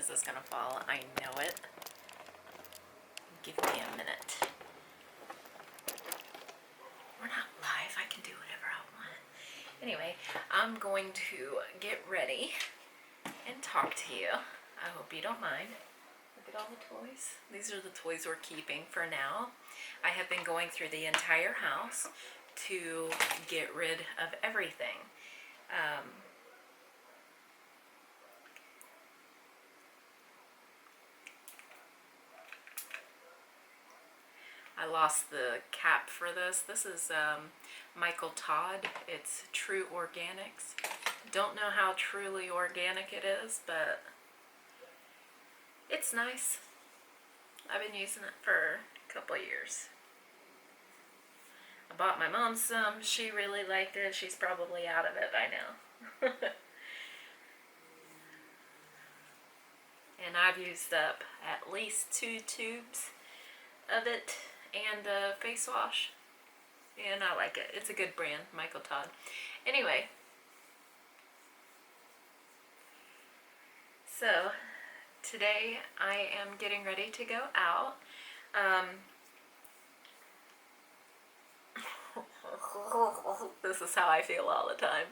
this is gonna fall. I know it. Give me a minute. We're not live. I can do whatever I want. Anyway, I'm going to get ready and talk to you. I hope you don't mind. Look at all the toys. These are the toys we're keeping for now. I have been going through the entire house to get rid of everything. I lost the cap for this. This is Michael Todd. It's True Organics. Don't know how truly organic it is, but it's nice. I've been using it for a couple years. I bought my mom some. She really liked it. She's probably out of it by now. And I've used up at least 2 tubes of it and a face wash. And I like it. It's a good brand, Michael Todd. Anyway. So, today I am getting ready to go out. This is how I feel all the time.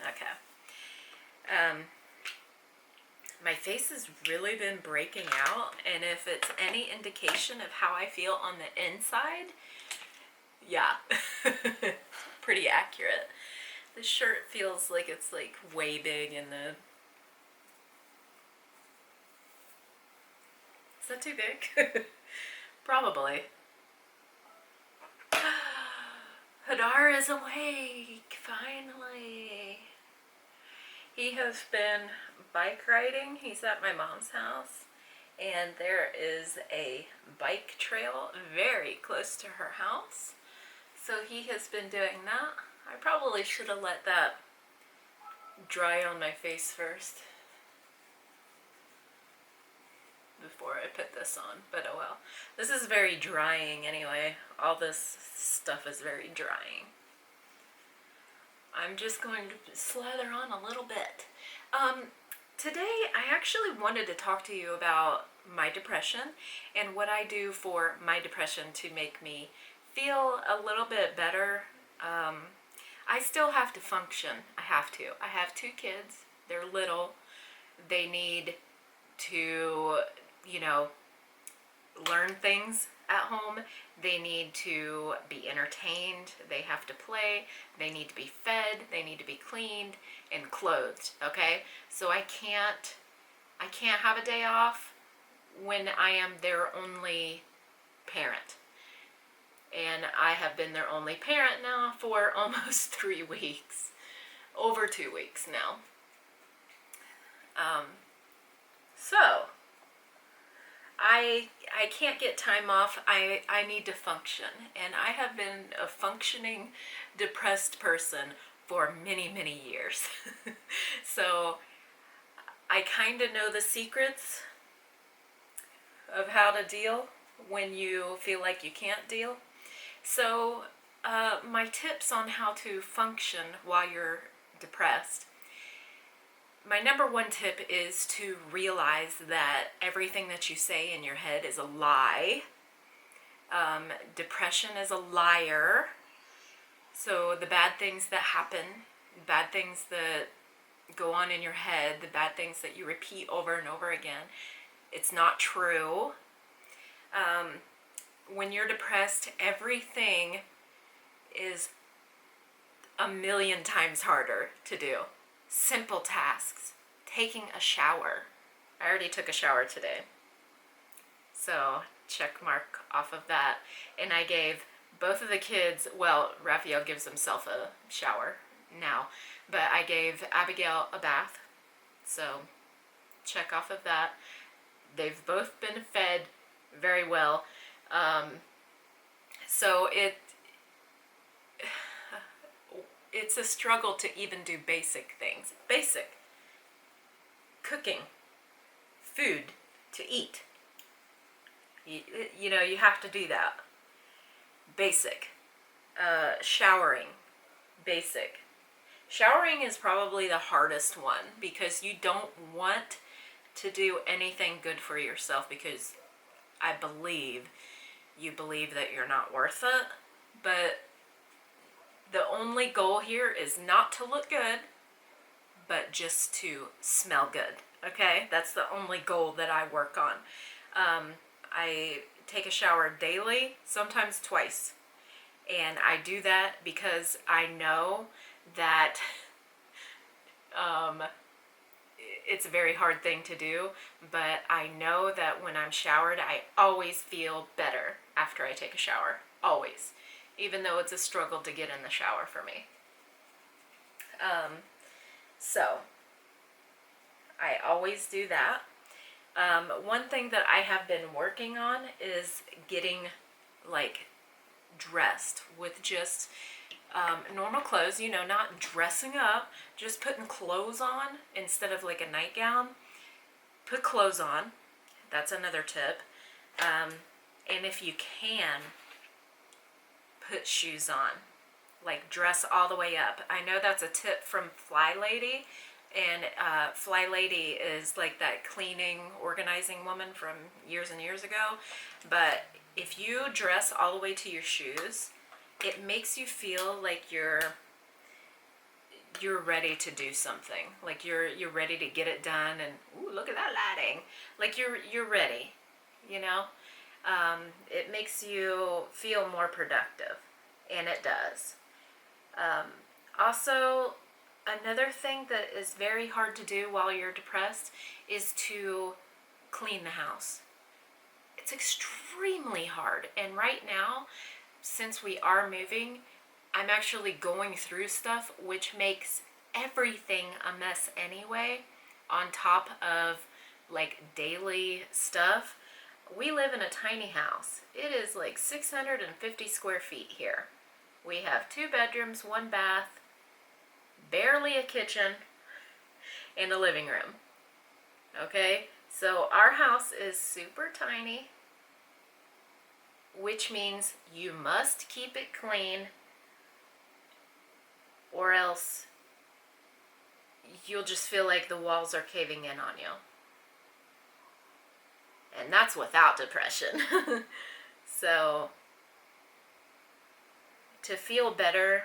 Okay. My face has really been breaking out, and if it's any indication of how I feel on the inside, yeah, pretty accurate. The shirt feels like it's like way big in the... Is that too big? Probably. Hadar is awake, finally. He has been bike riding. He's at my mom's house, and there is a bike trail very close to her house. So he has been doing that. I probably should have let that dry on my face first before I put this on, but oh well. This is very drying anyway. All this stuff is very drying. I'm just going to slather on a little bit. Today I actually wanted to talk to you about my depression and what I do for my depression to make me feel a little bit better. I still have to function. I have to. I have 2 kids. They're little. They need to, you know, learn things at home. They need to be entertained. They have to play. They need to be fed. They need to be cleaned and clothed. Okay? So I can't have a day off when I am their only parent. And I have been their only parent now for almost 3 weeks. Over 2 weeks now. So I can't get time off. I need to function. And I have been a functioning depressed person for many, many years. So I kind of know the secrets of how to deal when you feel like you can't deal. So my tips on how to function while you're depressed. My number 1 tip is to realize that everything that you say in your head is a lie. Depression is a liar. So the bad things that happen, bad things that go on in your head, the bad things that you repeat over and over again, it's not true. When you're depressed, everything is a million times harder to do. Simple tasks. Taking a shower. I already took a shower today. So, check mark off of that. And I gave both of the kids, well, Rafael gives himself a shower now, but I gave Abigail a bath. So, check off of that. They've both been fed very well. So it's a struggle to even do basic things. Basic. Cooking. Food to eat. You know, you have to do that. Basic. Showering. Basic. Showering is probably the hardest one because you don't want to do anything good for yourself because you believe that you're not worth it. But the only goal here is not to look good, but just to smell good. Okay? That's the only goal that I work on. I take a shower daily, sometimes twice. And I do that because I know that it's a very hard thing to do, but I know that when I'm showered, I always feel better after I take a shower. Always. Even though it's a struggle to get in the shower for me. So, I always do that. One thing that I have been working on is getting, like, dressed with just normal clothes, you know, not dressing up, just putting clothes on instead of like a nightgown. Put clothes on. That's another tip. And if you can, put shoes on. Like dress all the way up. I know that's a tip from Fly Lady. And Fly Lady is like that cleaning, organizing woman from years and years ago. But if you dress all the way to your shoes, it makes you feel like you're ready to do something. Like you're ready to get it done, and ooh, look at that lighting. Like you're ready, you know? It makes you feel more productive, and it does. Also, another thing that is very hard to do while you're depressed is to clean the house. It's extremely hard, and right now, since we are moving, I'm actually going through stuff which makes everything a mess anyway, on top of like daily stuff. We live in a tiny house. It is like 650 square feet here. We have 2 bedrooms, 1 bath, barely a kitchen, and a living room. Okay, so our house is super tiny, which means you must keep it clean, or else you'll just feel like the walls are caving in on you. And that's without depression. So, to feel better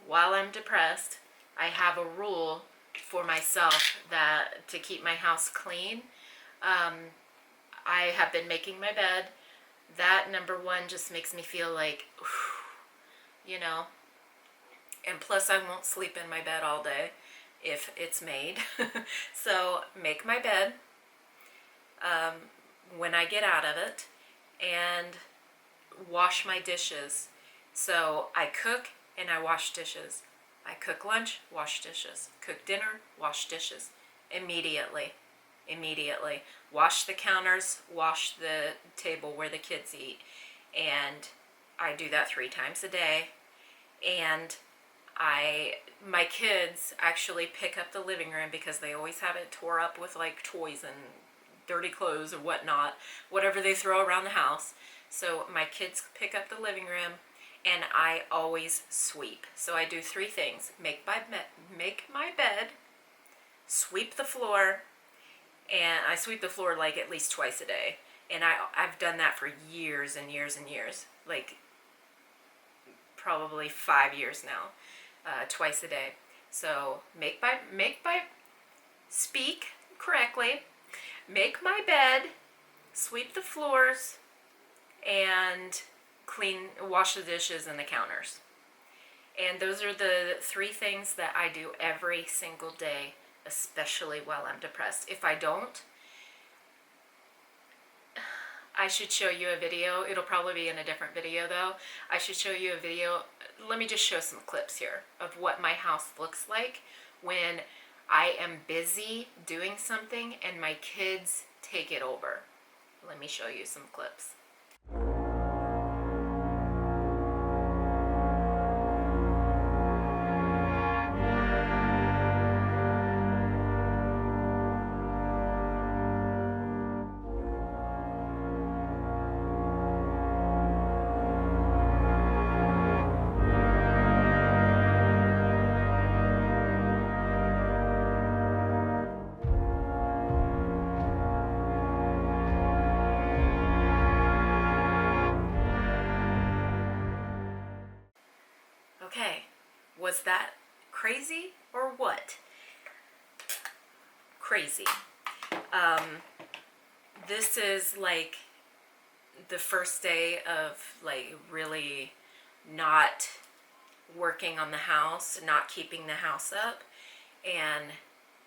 while I'm depressed, I have a rule for myself that to keep my house clean. I have been making my bed. That, number one, just makes me feel like, you know, and plus I won't sleep in my bed all day if it's made. So make my bed when I get out of it, and wash my dishes. So I cook and I wash dishes. I cook lunch, wash dishes. Cook dinner, wash dishes. Immediately. Wash the counters, wash the table where the kids eat. And I do that 3 times a day. And my kids actually pick up the living room because they always have it tore up with like toys and dirty clothes or whatnot, whatever they throw around the house. So my kids pick up the living room, and I always sweep. So I do 3 things: make my bed, sweep the floor, and I sweep the floor like at least twice a day. And I've done that for years and years and years, like probably 5 years now, twice a day. So speak correctly, make my bed, sweep the floors, and wash the dishes and the counters. And those are the 3 things that I do every single day, especially while I'm depressed. If I don't, I should show you a video. It'll probably be in a different video though. I should show you a video. Let me just show some clips here of what my house looks like when I am busy doing something and my kids take it over. Let me show you some clips. Was that crazy or what? Crazy. This is like the first day of like really not working on the house, not keeping the house up, and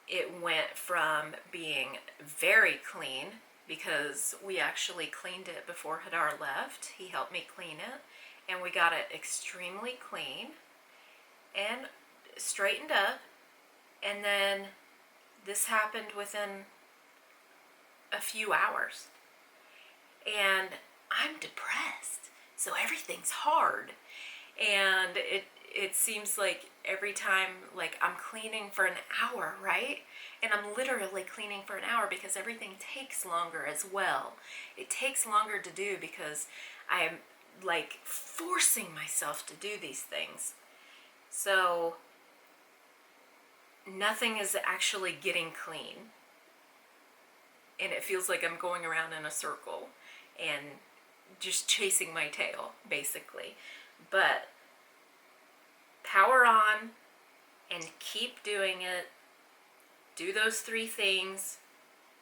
it went from being very clean because we actually cleaned it before Hadar left. He helped me clean it, and we got it extremely clean and straightened up, and then this happened within a few hours. And I'm depressed, so everything's hard. And it seems like every time, like, I'm cleaning for an hour, right? And I'm literally cleaning for an hour because everything takes longer as well. It takes longer to do because I'm like forcing myself to do these things. So nothing is actually getting clean. And it feels like I'm going around in a circle and just chasing my tail, basically. But power on and keep doing it. Do those 3 things.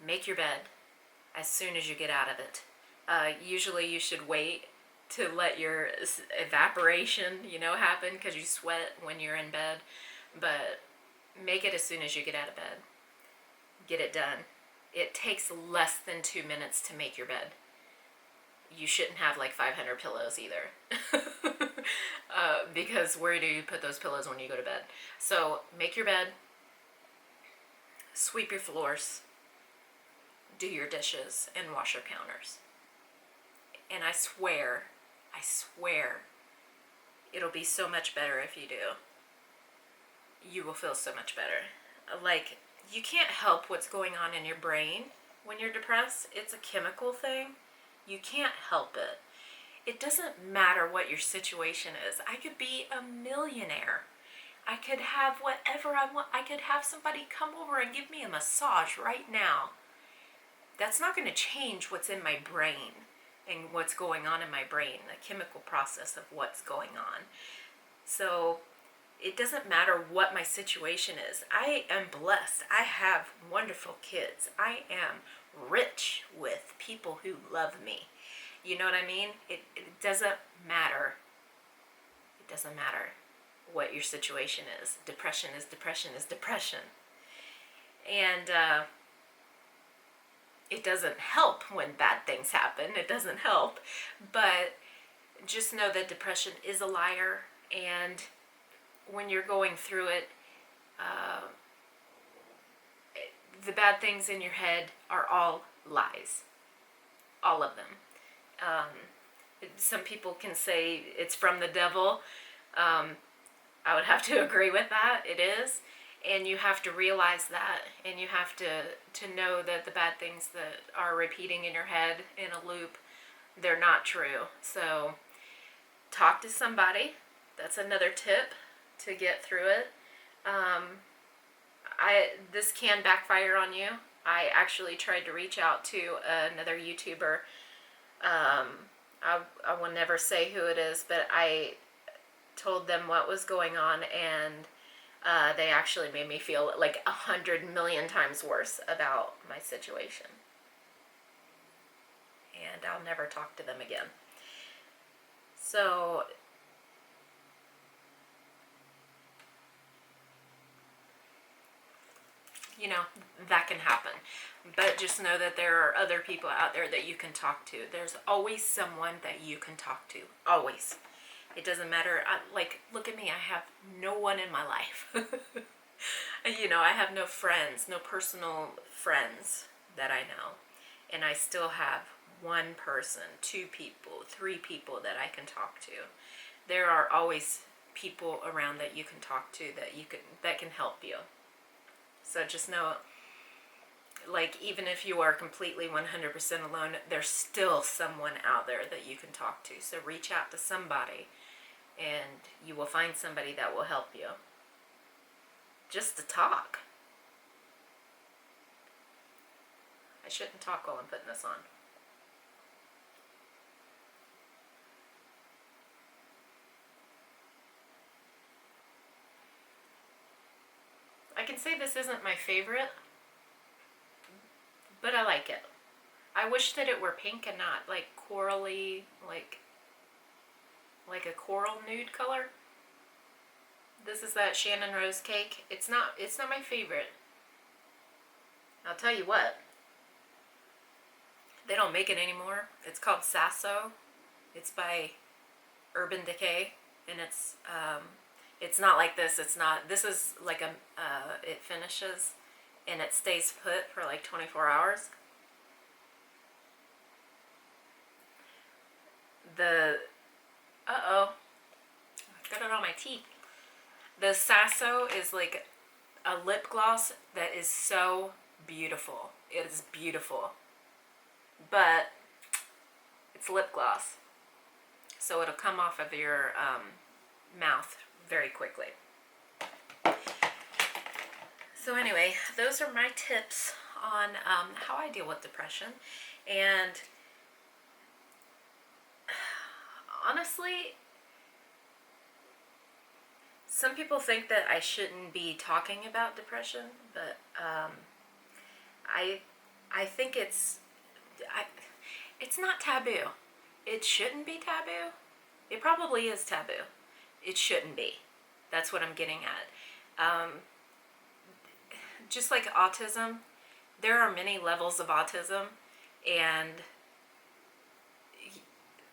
Make your bed as soon as you get out of it. Usually you should wait to let your evaporation, happen because you sweat when you're in bed. But make it as soon as you get out of bed. Get it done. It takes less than 2 minutes to make your bed. You shouldn't have like 500 pillows either. Because where do you put those pillows when you go to bed? So make your bed, sweep your floors, do your dishes, and wash your counters. And I swear, it'll be so much better if you do. You will feel so much better. Like, you can't help what's going on in your brain when you're depressed. It's a chemical thing. You can't help it. It doesn't matter what your situation is. I could be a millionaire. I could have whatever I want. I could have somebody come over and give me a massage right now. That's not going to change what's in my brain and what's going on in my brain, the chemical process of what's going on. So it doesn't matter what my situation is. I am blessed. I have wonderful kids. I am rich with people who love me. You know what I mean? It doesn't matter. It doesn't matter what your situation is. Depression is depression is depression. And it doesn't help when bad things happen. It doesn't help. But just know that depression is a liar. And when you're going through it, the bad things in your head are all lies. All of them. Some people can say it's from the devil. I would have to agree with that. It is. And you have to realize that. And you have to know that the bad things that are repeating in your head in a loop, they're not true. So talk to somebody. That's another tip to get through it. This can backfire on you. I actually tried to reach out to another YouTuber. I will never say who it is, but I told them what was going on, and they actually made me feel like 100 million times worse about my situation. And I'll never talk to them again. So that can happen. But just know that there are other people out there that you can talk to. There's always someone that you can talk to. Always. It doesn't matter. Look at me. I have no one in my life. I have no friends, no personal friends that I know. And I still have one person, 2 people, 3 people that I can talk to. There are always people around that you can talk to that can help you. So just know, even if you are completely 100% alone, there's still someone out there that you can talk to. So reach out to somebody, and you will find somebody that will help you. Just to talk. I shouldn't talk while I'm putting this on. can say this isn't my favorite, but I like it. I wish that it were pink and not like corally, like a coral nude color. This is that Shannon Rose cake. It's not my favorite. I'll tell you what. They don't make it anymore. It's called Sasso. It's by Urban Decay, and it's not like this. It's not. This is like it finishes, and it stays put for like 24 hours. I got it on my teeth. The Sasso is like a lip gloss that is so beautiful. It is beautiful. But it's lip gloss. So it'll come off of your mouth very quickly. So anyway, those are my tips on how I deal with depression. And honestly, some people think that I shouldn't be talking about depression, but I think it's not taboo. It shouldn't be taboo. It probably is taboo. It shouldn't be. That's what I'm getting at. Just like autism, there are many levels of autism, and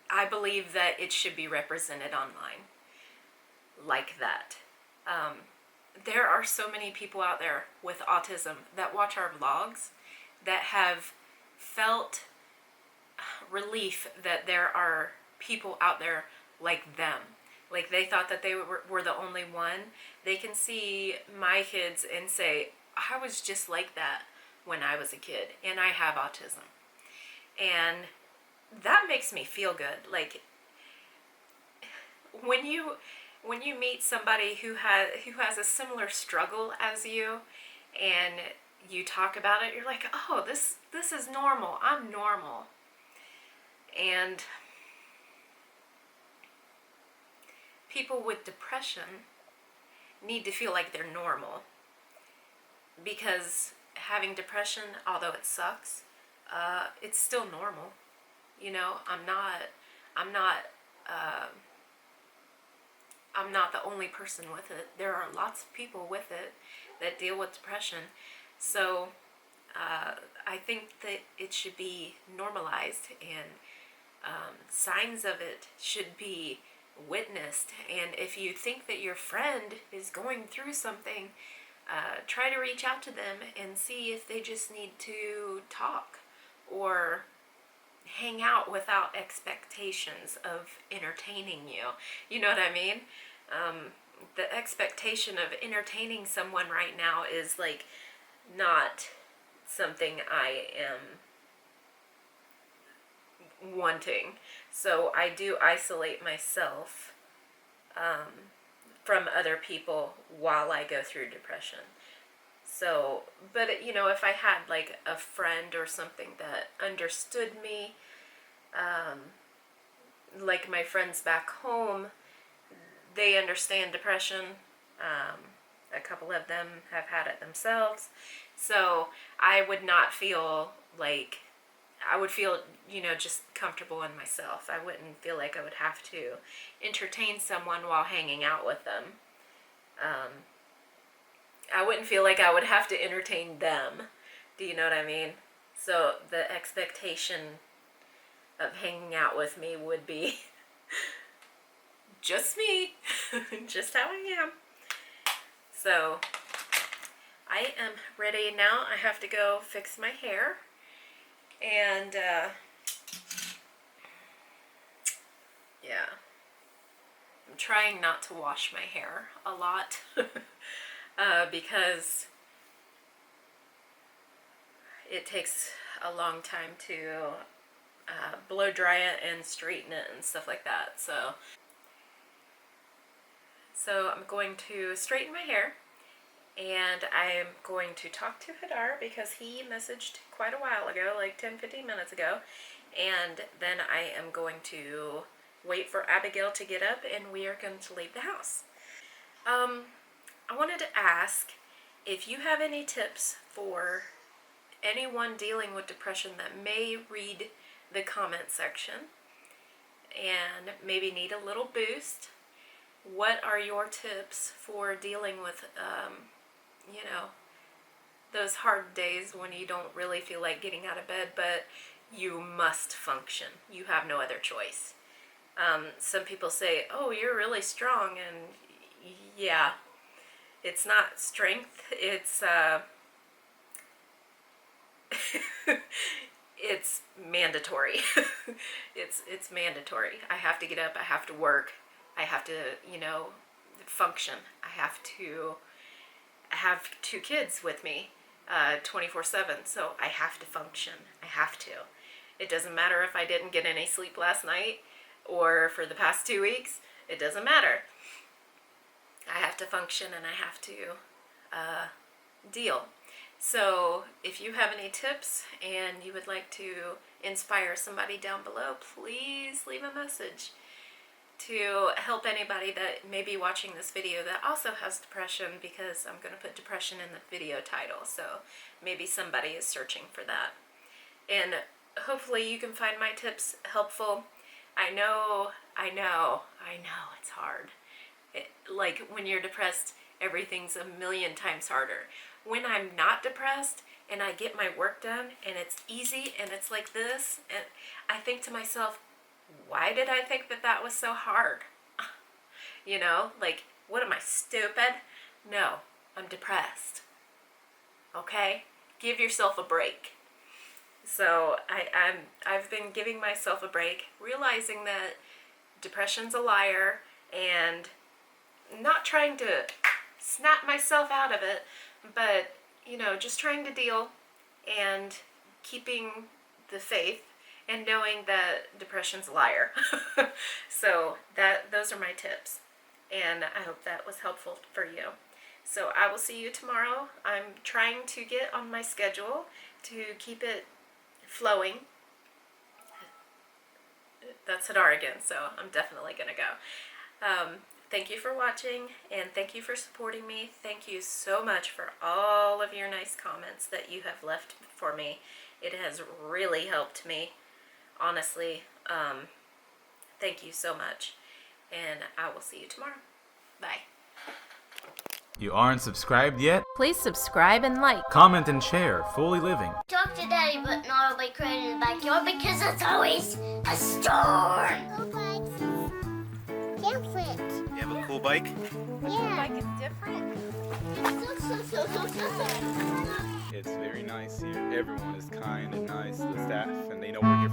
I believe that it should be represented online like that. There are so many people out there with autism that watch our vlogs that have felt relief that there are people out there like them. Like they thought that they were the only one. They can see my kids and say, I was just like that when I was a kid, and I have autism. And that makes me feel good. Like when you meet somebody who has a similar struggle as you, and you talk about it, you're like, oh, this is normal. I'm normal. And people with depression need to feel like they're normal, because having depression, although it sucks, it's still normal. You know, I'm not the only person with it. There are lots of people with it that deal with depression. So I think that it should be normalized, and signs of it should be witnessed. And if you think that your friend is going through something, try to reach out to them and see if they just need to talk or hang out without expectations of entertaining you. You know what I mean? The expectation of entertaining someone right now is like not something I am wanting. So I do isolate myself from other people while I go through depression. So, but you know, if I had like a friend or something that understood me, like my friends back home, they understand depression. A couple of them have had it themselves. So I would not feel like, I would feel, you know, just comfortable in myself. I wouldn't feel like I would have to entertain someone while hanging out with them. I wouldn't feel like I would have to entertain them. Do you know what I mean? So the expectation of hanging out with me would be just me, just how I am. So I am ready now. I have to go fix my hair. And yeah, I'm trying not to wash my hair a lot because it takes a long time to blow dry it and straighten it and stuff like that. So I'm going to straighten my hair, and I'm going to talk to Hadar because he messaged quite a while ago, like 10-15 minutes ago, and then I am going to wait for Abigail to get up, and we are going to leave the house. I wanted to ask if you have any tips for anyone dealing with depression that may read the comment section and maybe need a little boost, what are your tips for dealing with, those hard days when you don't really feel like getting out of bed, but you must function. You have no other choice. Some people say, oh, you're really strong, and yeah, it's not strength, it's it's mandatory. It's mandatory. I have to get up, I have to work, I have to, function. I have to have 2 kids with me 24/7, so I have to function. I have to. It doesn't matter if I didn't get any sleep last night or for the past 2 weeks. It doesn't matter. I have to function and I have to deal. So if you have any tips and you would like to inspire somebody down below, please leave a message to help anybody that may be watching this video that also has depression, because I'm going to put depression in the video title, so maybe somebody is searching for that. And hopefully you can find my tips helpful. I know it's hard. Like when you're depressed, everything's a million times harder. When I'm not depressed and I get my work done and it's easy and it's like this, and I think to myself, why did I think that that was so hard? Like, what am I, stupid? No, I'm depressed. Okay? Give yourself a break. So I've been giving myself a break, realizing that depression's a liar, and not trying to snap myself out of it, but, just trying to deal and keeping the faith and knowing that depression's a liar. So those are my tips, and I hope that was helpful for you. So I will see you tomorrow. I'm trying to get on my schedule to keep it flowing. That's Hadar again, so I'm definitely gonna go. Thank you for watching, and thank you for supporting me. Thank you so much for all of your nice comments that you have left for me. It has really helped me, honestly. Thank you so much, and I will see you tomorrow. Bye. You aren't subscribed yet? Please subscribe and like. Comment and share FoolyLiving. Talk to Daddy, but not like right in the backyard because it's always a storm. Cool bikes. Different. You have a cool bike? Yeah. Bike is different. It's very nice here. Everyone is kind and nice, the staff, and they know we're here.